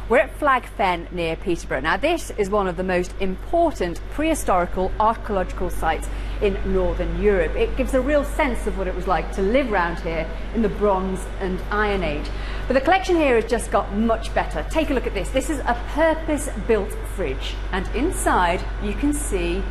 We're at Flag Fen near Peterborough. Now this is one of the most important prehistorical archaeological sites in Northern Europe. It gives a real sense of what it was like to live around here in the Bronze and Iron Age. But the collection here has just got much better. Take a look at this. This is a purpose-built fridge, and inside you can see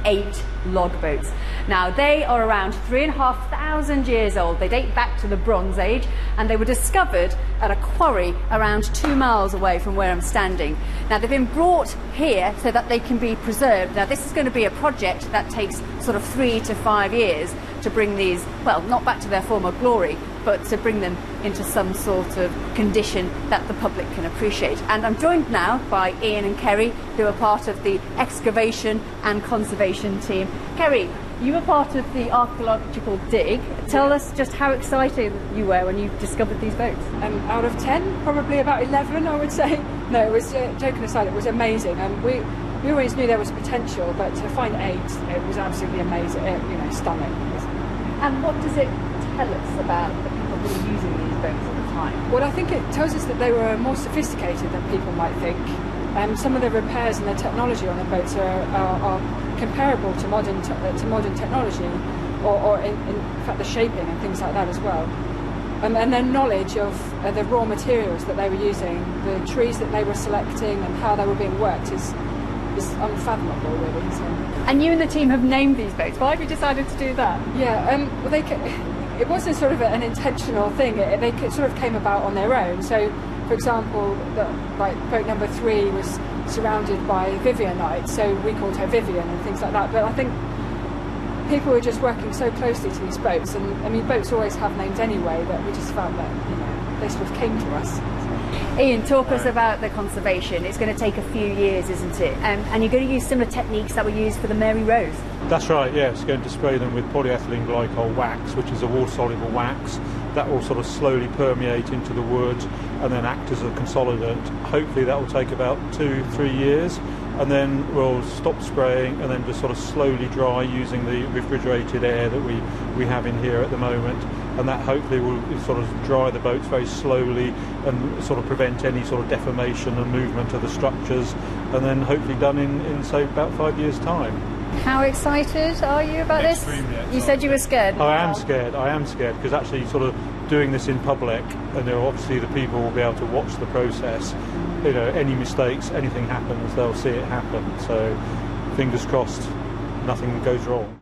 8 log boats. Now they are around 3,500 years old. They date back to the Bronze Age, and they were discovered at a quarry around 2 miles away from where I'm standing. Now they've been brought here so that they can be preserved. Now this is going to be a project that takes sort of 3 to 5 years to bring these, well, not back to their former glory, but to bring them into some sort of condition that the public can appreciate. And I'm joined now by Ian and Kerry, who are part of the excavation and conservation team. Kerry, you were part of the archaeological dig. Tell us just how excited you were when you discovered these boats. Out of 10, probably about 11, I would say. No, it was, joking aside, it was amazing. We always knew there was potential, but to find 8, it was absolutely amazing, stunning. And what does it tell us about the people who were using these boats at the time? Well, I think it tells us that they were more sophisticated than people might think. Some of the repairs and the technology on the boats are comparable to modern technology, or in fact the shaping and things like that as well. And their knowledge of the raw materials that they were using, the trees that they were selecting and how they were being worked is unfathomable, really. So. And you and the team have named these boats. Why have you decided to do that? Yeah, well, it wasn't sort of an intentional thing. They sort of came about on their own. So, for example, boat number 3 was surrounded by Vivianite, so we called her Vivian and things like that. But I think people were just working so closely to these boats, and I mean, boats always have names anyway, that we just found that they sort of came to us. Ian, talk us about the conservation. It's going to take a few years, isn't it? And you're going to use similar techniques that were used for the Mary Rose. That's right, yes. Going to spray them with polyethylene glycol wax, which is a water-soluble wax that will sort of slowly permeate into the wood and then act as a consolidant. Hopefully that will take about 2-3 years, and then we'll stop spraying and then just sort of slowly dry using the refrigerated air that we have in here at the moment, and that hopefully will sort of dry the boats very slowly and sort of prevent any sort of deformation and movement of the structures, and then hopefully done in say about 5 years' time. How excited are you about this? Extremely excited. You said you were scared. I am scared because actually sort of doing this in public, and obviously the people will be able to watch the process. Any mistakes, anything happens, they'll see it happen. So fingers crossed nothing goes wrong.